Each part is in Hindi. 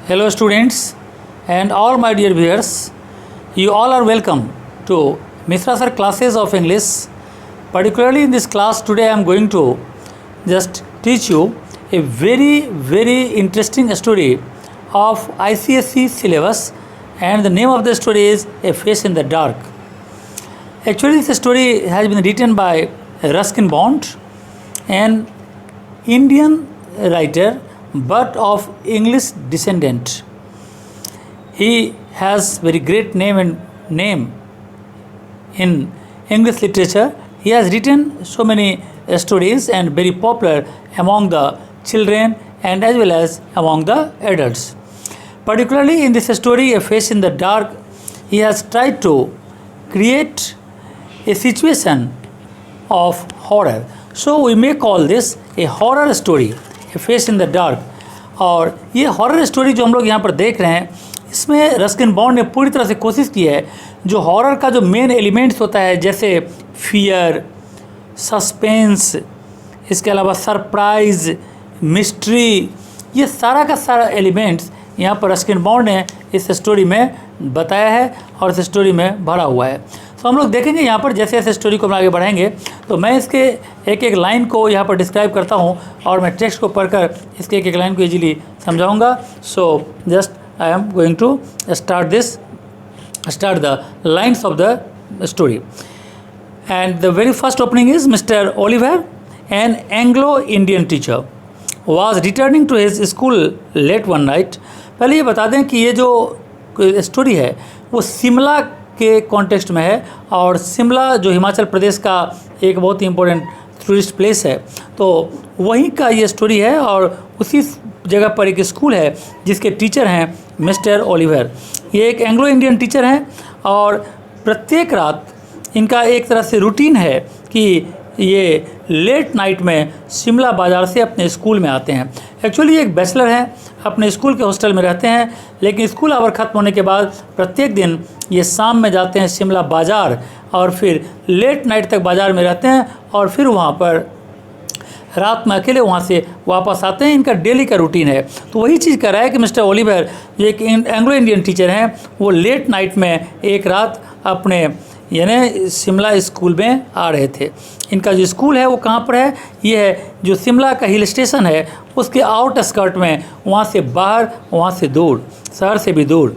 Hello students and all my dear viewers, you all are welcome to Mishra Sir classes of English. Particularly in this class today I am going to just teach you a very interesting story of ICSE syllabus, and the name of the story is A Face in the Dark. Actually this story has been written by Ruskin Bond, an Indian writer but of English descendant. He has very great name in English literature. He has written so many stories and very popular among the children and as well as among the adults. Particularly in this story, A Face in the Dark, he has tried to create a situation of horror. So we may call this a horror story, A Face in the Dark. और ये हॉरर स्टोरी जो हम लोग यहाँ पर देख रहे हैं, इसमें रस्किन बॉन्ड ने पूरी तरह से कोशिश की है जो हॉरर का जो मेन एलिमेंट्स होता है, जैसे फियर, सस्पेंस, इसके अलावा सरप्राइज, मिस्ट्री, ये सारा का सारा एलिमेंट्स यहाँ पर रस्किन बॉन्ड ने इस स्टोरी में बताया है और इस स्टोरी में भरा हुआ है. तो हम लोग देखेंगे यहाँ पर जैसे जैसे स्टोरी को हम आगे बढ़ाएंगे तो मैं इसके एक एक लाइन को यहाँ पर डिस्क्राइब करता हूँ और मैं टेक्स्ट को पढ़कर इसके एक एक लाइन को इजीली समझाऊंगा. So just I am going to start the lines of the story. And the very first opening is Mr. Oliver, an Anglo-Indian teacher, was returning to his school late one night. पहले ये बता दें कि ये जो स्टोरी है वो शिमला के कॉन्टेक्स्ट में है और शिमला जो हिमाचल प्रदेश का एक बहुत ही इम्पोर्टेंट टूरिस्ट प्लेस है, तो वहीं का ये स्टोरी है और उसी जगह पर एक स्कूल है जिसके टीचर हैं मिस्टर ओलिवर. ये एक एंग्लो इंडियन टीचर हैं और प्रत्येक रात इनका एक तरह से रूटीन है कि ये लेट नाइट में शिमला बाज़ार से अपने स्कूल में आते हैं. एक्चुअली एक बैचलर हैं, अपने स्कूल के हॉस्टल में रहते हैं, लेकिन स्कूल आवर ख़त्म होने के बाद प्रत्येक दिन ये शाम में जाते हैं शिमला बाज़ार और फिर लेट नाइट तक बाज़ार में रहते हैं और फिर वहाँ पर रात में अकेले वहाँ से वापस आते हैं. इनका डेली का रूटीन है. तो वही चीज़ कर रहा है कि मिस्टर ओलिवर जो एक एंग्लो इंडियन टीचर हैं, वो लेट नाइट में एक रात अपने यानी शिमला स्कूल में आ रहे थे. इनका जो स्कूल है वो कहाँ पर है, ये है जो शिमला का हिल स्टेशन है उसके आउट स्कर्ट में, वहाँ से बाहर, वहाँ से दूर, शहर से भी दूर.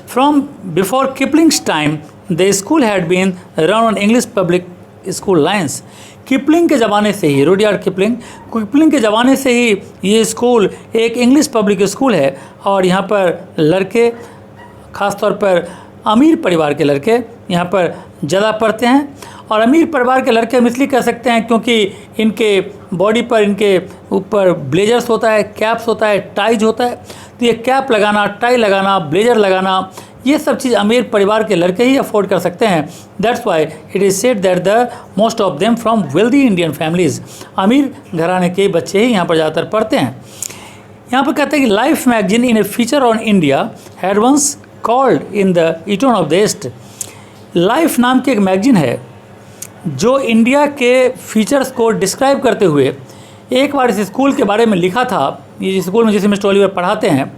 From before Kipling's time the school had been run on English public school lines. Kipling के ज़माने से ही, रुडयार्ड किपलिंग के ज़माने से ही ये स्कूल एक इंग्लिश पब्लिक स्कूल है और यहाँ पर लड़के, ख़ास तौर पर अमीर परिवार के लड़के यहाँ पर ज़्यादा पढ़ते हैं. और अमीर परिवार के लड़के हम इसलिए कह सकते हैं क्योंकि इनके बॉडी पर, इनके ऊपर ब्लेजर्स होता है, कैप्स होता है, टाइज होता है. तो ये कैप लगाना, टाई लगाना, ब्लेजर लगाना, ये सब चीज़ अमीर परिवार के लड़के ही अफोर्ड कर सकते हैं. That's why it is said that the most of them from wealthy Indian families. अमीर घराने के बच्चे ही यहाँ पर ज़्यादातर पढ़ते हैं. यहाँ पर कहते हैं कि Life magazine in a feature on India had once called in the Eton of the East. Life नाम की एक मैगजीन है जो इंडिया के फीचर्स को डिस्क्राइब करते हुए एक बार इस स्कूल के बारे में लिखा था. ये स्कूल में जिसे मिस्टर ओलिवर पढ़ाते हैं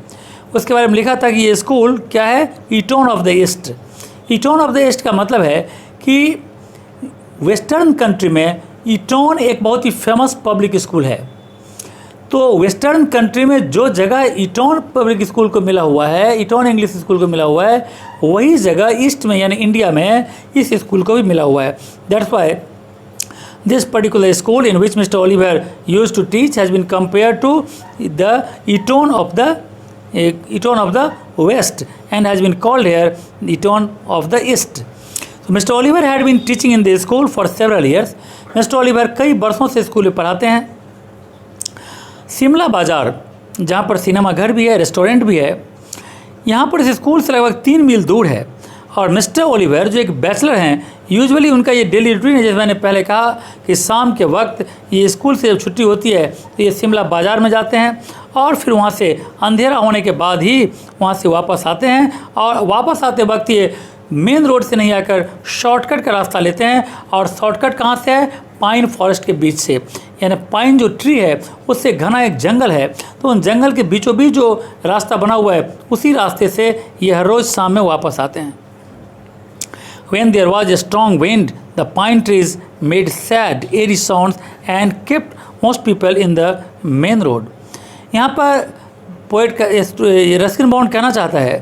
उसके बारे में लिखा था कि ये स्कूल क्या है, Eton of the East. Eton of the East का मतलब है कि वेस्टर्न कंट्री में ईटन एक बहुत ही फेमस पब्लिक स्कूल है. तो वेस्टर्न कंट्री में जो जगह ईटन पब्लिक स्कूल को मिला हुआ है, ईटन इंग्लिश स्कूल को मिला हुआ है, वही जगह ईस्ट में यानी इंडिया में इस स्कूल को भी मिला हुआ है. That's Y this particular school in which Mr. Oliver used to teach has been compared to the Eton of the West and has been called here Eton of the East. So Mr. Oliver had been teaching in the school for several years. Mr. Oliver कई बरसों से स्कूल में पढ़ाते हैं. शिमला बाज़ार जहाँ पर सिनेमा घर भी है, रेस्टोरेंट भी है, यहाँ पर इस स्कूल से लगभग 3 मील दूर है. और मिस्टर ओलिवर जो एक बैचलर हैं, यूजुअली उनका ये डेली रूटीन है, जैसे मैंने पहले कहा कि शाम के वक्त ये स्कूल से जब छुट्टी होती है तो ये शिमला बाज़ार में जाते हैं और फिर वहाँ से अंधेरा होने के बाद ही वहाँ से वापस आते हैं. और वापस आते वक्त ये मेन रोड से नहीं आकर शॉर्टकट का रास्ता लेते हैं. और शॉर्टकट कहाँ से है, पाइन फॉरेस्ट के बीच से, यानी पाइन जो ट्री है उससे घना एक जंगल है, तो उन जंगल के बीचों बीच जो रास्ता बना हुआ है उसी रास्ते से ये हर रोज़ शाम में वापस आते हैं। When there was a strong wind, the pine trees made sad, eerie sounds and kept most people in the main road. यहाँ पर पोएट रस्किन बॉन्ड कहना चाहता है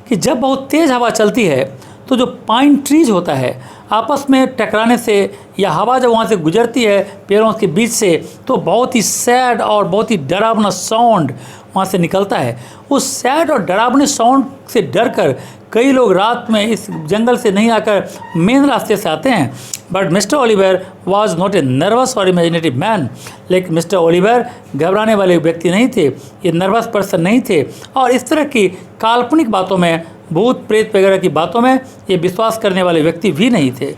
कि जब बहुत तेज़ हवा चलती है तो जो पाइन ट्रीज होता है आपस में टकराने से या हवा जब वहाँ से गुजरती है पेड़ों के बीच से तो बहुत ही सैड और बहुत ही डरावना साउंड वहाँ से निकलता है। उस सैड और डरावने साउंड से डरकर कई लोग रात में इस जंगल से नहीं आकर मेन रास्ते से आते हैं। But mister Oliver was not a nervous और इमेजिनेटिव मैन, लेकिन मिस्टर ओलिवर घबराने वाले व्यक्ति नहीं थे, ये नर्वस पर्सन नहीं थे और इस तरह की काल्पनिक बातों में, भूत प्रेत वगैरह की बातों में ये विश्वास करने वाले व्यक्ति भी नहीं थे।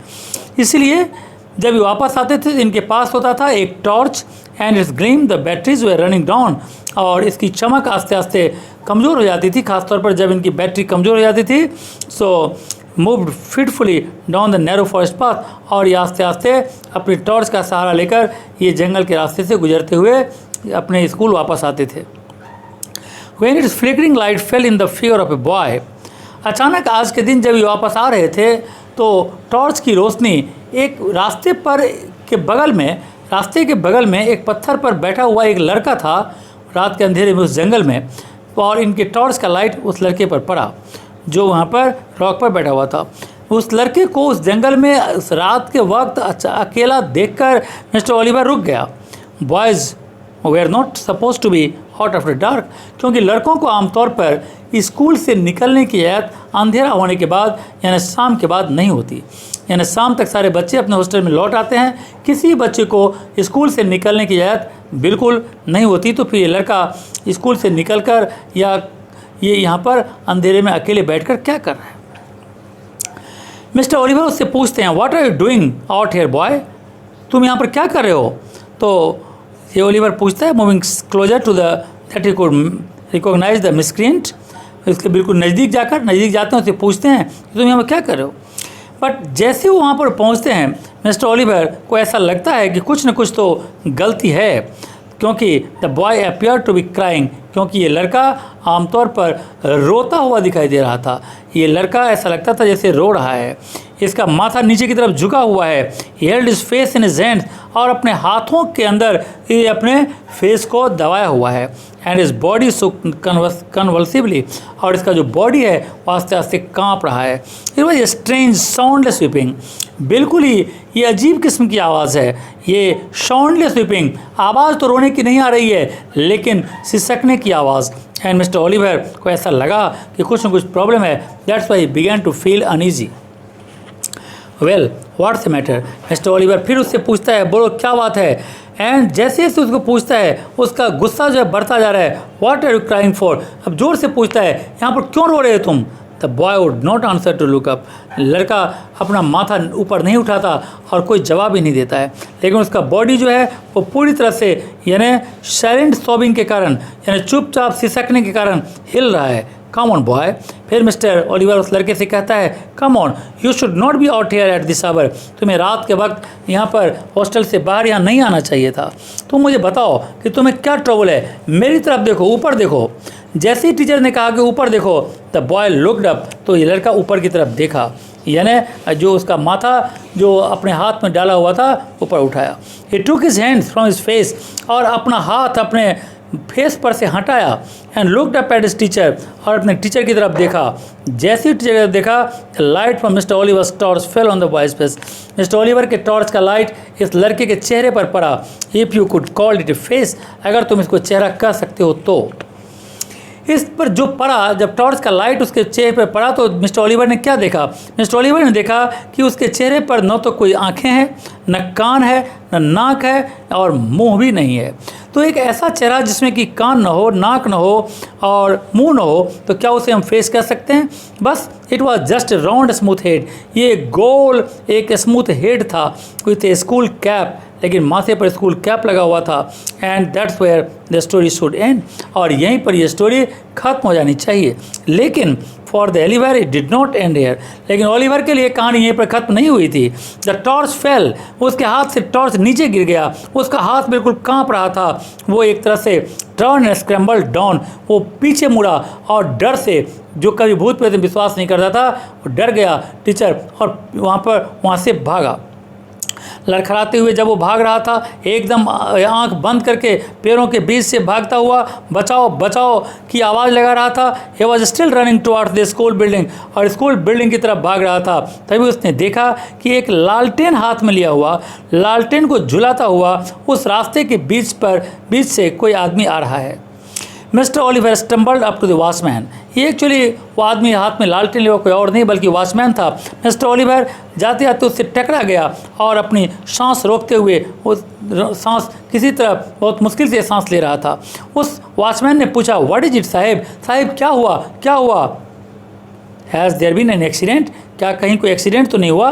इसलिए जब ये वापस आते थे इनके पास होता था एक torch and it's gleam the batteries way running down, और इसकी चमक आस्ते आस्ते कमज़ोर हो जाती थी, खासतौर पर जब इनकी बैटरी कमज़ोर हो जाती थी। So moved fitfully down the narrow forest path, और ये आस्ते आस्ते अपनी टॉर्च का सहारा लेकर ये जंगल के रास्ते से गुजरते हुए अपने स्कूल वापस आते थे। When its flickering light fell in the figure of a boy, अचानक आज के दिन जब ये वापस आ रहे थे तो टॉर्च की रोशनी एक रास्ते के बगल में एक पत्थर पर बैठा हुआ एक लड़का था रात के अंधेरे में उस जंगल में, और इनके टॉर्च का लाइट उस लड़के पर पड़ा जो वहाँ पर रॉक पर बैठा हुआ था। उस लड़के को उस जंगल में उस रात के वक्त अकेला देखकर मिस्टर ओलिवर रुक गया। Boys were not suppose to be out after dark, क्योंकि लड़कों को आमतौर पर स्कूल से निकलने की आदत अंधेरा होने के बाद यानी शाम के बाद नहीं होती, यानी शाम तक सारे बच्चे अपने हॉस्टल में लौट आते हैं, किसी बच्चे को स्कूल से निकलने की आदत बिल्कुल नहीं होती। तो फिर ये लड़का स्कूल से निकलकर या ये यहाँ पर अंधेरे में अकेले बैठकर क्या कर रहा है। मिस्टर ओलिवर उससे पूछते हैं, what are you doing out here boy, तुम यहाँ पर क्या कर रहे हो। तो ये ओलिवर पूछता है, moving closer to the that he could recognise the miscreant, इसके बिल्कुल नज़दीक जाते हैं, उससे पूछते हैं कि तुम यहाँ पर क्या कर रहे हो। बट जैसे वो वहाँ पर पहुँचते हैं मिस्टर ओलिवर को ऐसा लगता है कि कुछ न कुछ तो गलती है, क्योंकि the boy appear to be crying, क्योंकि ये लड़का आमतौर पर रोता हुआ दिखाई दे रहा था। ये लड़का ऐसा लगता था जैसे रो रहा है, इसका माथा नीचे की तरफ झुका हुआ है, he held his face in his hands, और अपने हाथों के अंदर ये अपने फेस को दबाया हुआ है, एंड इज बॉडी सो कन्वल्सिवली, और इसका जो बॉडी है वो आस्ते आस्ते काँप रहा है। It was a strange soundless weeping, बिल्कुल ही ये अजीब किस्म की आवाज़ है, ये साउंडलेस वीपिंग, आवाज़ तो रोने की नहीं आ रही है लेकिन सिसकने की आवाज़। एंड मिस्टर ओलिवर को ऐसा लगा कि कुछ न कुछ प्रॉब्लम है, that's why he began to feel uneasy. Well what's the matter, mister Oliver फिर उससे पूछता है, बोलो क्या बात है। एंड जैसे जैसे उसको पूछता है उसका गुस्सा जो है बढ़ता जा रहा है। What are you crying for, अब जोर से पूछता है, यहाँ पर क्यों रो रहे हो तुम। The boy would not answer to look up, लड़का अपना माथा ऊपर नहीं उठाता और कोई जवाब ही नहीं देता है, लेकिन उसका बॉडी जो है वो पूरी तरह से यानी साइलेंट सॉबिंग के कारण, यानी चुपचाप सिसकने के कारण हिल रहा है। कम ऑन बॉय, फिर मिस्टर ओलिवर उस लड़के से कहता है, come on, you should not be out here at this hour, तुम्हें रात के वक्त यहाँ पर हॉस्टल से बाहर यहाँ नहीं आना चाहिए था। तुम मुझे बताओ कि तुम्हें क्या ट्रबल है, मेरी तरफ देखो, ऊपर देखो। जैसे ही टीचर ने कहा कि ऊपर देखो, द बॉय लुक्ड अप, तो ये लड़का ऊपर की तरफ देखा, यानी जो उसका माथा जो अपने हाथ में डाला हुआ था ऊपर उठाया। He took his hands from his face, और अपना हाथ अपने फेस पर से हटाया, and looked up at his teacher, और अपने टीचर की तरफ देखा। जैसे ही टीचर की तरफ देखा, light from mister Oliver's torch fell on the boys face, mister Oliver के टॉर्च का लाइट इस लड़के के चेहरे पर पड़ा। If you could call it A face, अगर तुम इसको चेहरा कह सकते हो तो। इस पर जो पड़ा, जब टॉर्च का लाइट उसके चेहरे पर पड़ा तो मिस्टर ओलिवर ने क्या देखा। मिस्टर ओलिवर ने देखा कि उसके चेहरे पर न तो कोई आंखें हैं, न कान है, न नाक है, और मुंह भी नहीं है। तो एक ऐसा चेहरा जिसमें कि कान न हो, नाक न हो और मुंह न हो, तो क्या उसे हम फेस कह सकते हैं। बस it was just a round smooth head, ये गोल एक स्मूथ हेड था विथ ए स्कूल कैप, लेकिन माथे पर स्कूल कैप लगा हुआ था। And that's where the story should end, और यहीं पर ये स्टोरी खत्म हो जानी चाहिए। लेकिन for the Oliver it did not end here, लेकिन ओलिवर के लिए कहानी यहीं पर खत्म नहीं हुई थी। द टॉर्च फेल, उसके हाथ से टॉर्च नीचे गिर गया, उसका हाथ बिल्कुल कांप रहा था। वो एक तरह से टर्न एंड स्क्रैम्बल डाउन, वो पीछे मुड़ा और डर से, जो कभी भूत प्रेत में विश्वास नहीं करता था, वो डर गया टीचर, और वहाँ से भागा। लड़खड़ाते हुए जब वो भाग रहा था, एकदम आंख बंद करके पैरों के बीच से भागता हुआ बचाओ बचाओ की आवाज़ लगा रहा था। He was still running towards the school building, और स्कूल बिल्डिंग की तरफ भाग रहा था। तभी उसने देखा कि एक लालटेन हाथ में लिया हुआ, लालटेन को झुलाता हुआ उस रास्ते के बीच से कोई आदमी आ रहा है। Mister Oliver stumbled up to the watchman, ये एक्चुअली वो आदमी हाथ में लालटेन लिया कोई और नहीं बल्कि वॉचमैन था। मिस्टर ओलिवर जाते जाते उससे टकरा गया और अपनी सांस रोकते हुए, वो सांस किसी तरह बहुत मुश्किल से सांस ले रहा था। उस वॉचमैन ने पूछा, व्हाट इज इट साहेब, साहिब क्या हुआ क्या हुआ? Has there been an accident, क्या कहीं कोई एक्सीडेंट तो नहीं हुआ?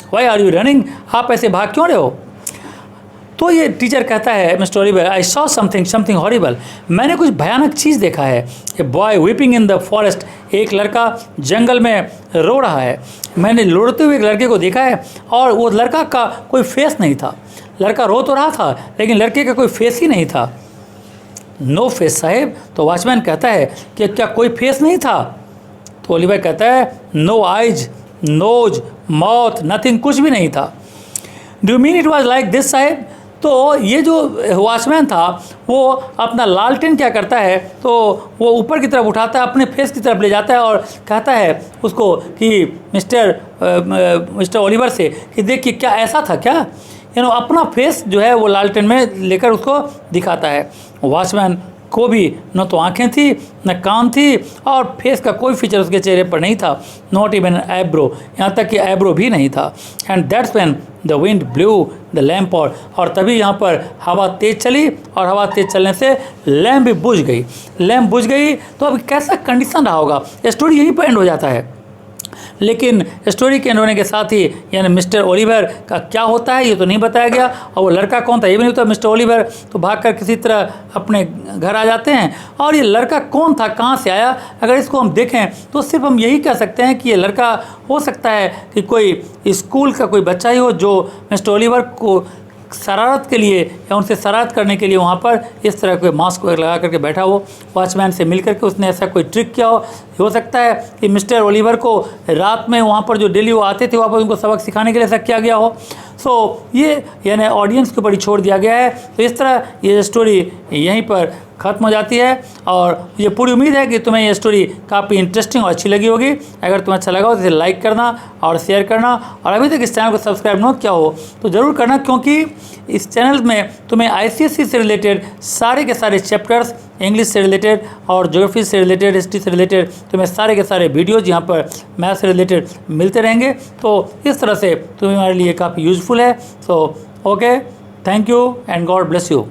व्हाई आर यू रनिंग, आप ऐसे भाग क्यों रहे हो? तो ये टीचर कहता है, mister Oliver, I saw something horrible, मैंने कुछ भयानक चीज़ देखा है। A boy weeping in the forest, एक लड़का जंगल में रो रहा है। मैंने रोते हुए एक लड़के को देखा है, और वो लड़का का कोई फेस नहीं था। लड़का रो तो रहा था लेकिन लड़के का कोई फेस ही नहीं था। नो फेस साहेब, तो वॉचमैन कहता है कि क्या कोई फेस नहीं था? तो ओलिवर कहता है, no eyes, nose, mouth, nothing, कुछ भी नहीं था। Do mean it was like this sahib? तो ये जो वॉचमैन था वो अपना लालटेन क्या करता है, तो वो ऊपर की तरफ उठाता है, अपने फेस की तरफ ले जाता है और कहता है उसको कि मिस्टर ओलिवर से कि देखिए क्या ऐसा था क्या, अपना फेस जो है वो लालटेन में लेकर उसको दिखाता है। वॉचमैन को भी न तो आंखें थी न कान थी, और फेस का कोई फीचर उसके चेहरे पर नहीं था, नॉट इवन एब्रो, यहाँ तक कि एब्रो भी नहीं था। And that's when the wind blue the lamp, और तभी यहाँ पर हवा तेज़ चली, और हवा तेज़ चलने से लैम्प भी बुझ गई। लैम्प बुझ गई तो अब कैसा कंडीशन रहा होगा। स्टोरी यहीं पर एंड हो जाता है, लेकिन स्टोरी के एंड होने के साथ ही यानी मिस्टर ओलिवर का क्या होता है ये तो नहीं बताया गया, और वो लड़का कौन था ये भी नहीं होता। मिस्टर ओलिवर तो भागकर किसी तरह अपने घर आ जाते हैं, और ये लड़का कौन था, कहाँ से आया, अगर इसको हम देखें तो सिर्फ हम यही कह सकते हैं कि ये लड़का हो सकता है कि कोई स्कूल का कोई बच्चा ही हो, जो मिस्टर ओलिवर को शरारत के लिए या उनसे शरारत करने के लिए वहाँ पर इस तरह कोई मास्क लगा करके बैठा हो, वॉचमैन से मिल करके उसने ऐसा कोई ट्रिक किया हो सकता है कि मिस्टर ओलिवर को रात में वहाँ पर जो डेली वो आते थे वहाँ पर उनको सबक सिखाने के लिए ऐसा किया गया हो। सो ये यानी ऑडियंस के ऊपर ही छोड़ दिया गया है। तो इस तरह ये स्टोरी यहीं पर ख़त्म हो जाती है, और ये पूरी उम्मीद है कि तुम्हें ये स्टोरी काफ़ी इंटरेस्टिंग और अच्छी लगी होगी। अगर तुम्हें अच्छा लगा हो तो इसे लाइक करना और शेयर करना, और अभी तक इस चैनल को सब्सक्राइब न किया हो तो ज़रूर करना, क्योंकि इस चैनल में तुम्हें ICSE से रिलेटेड सारे के सारे चैप्टर्स, इंग्लिश से रिलेटेड और ज्योग्राफी से रिलेटेड, हिस्ट्री से रिलेटेड, तुम्हें सारे के सारे वीडियोज़ यहाँ पर मैथ से रिलेटेड मिलते रहेंगे। तो इस तरह से तुम्हें हमारे लिए काफ़ी यूज़फुल है। So okay, thank you and God bless you.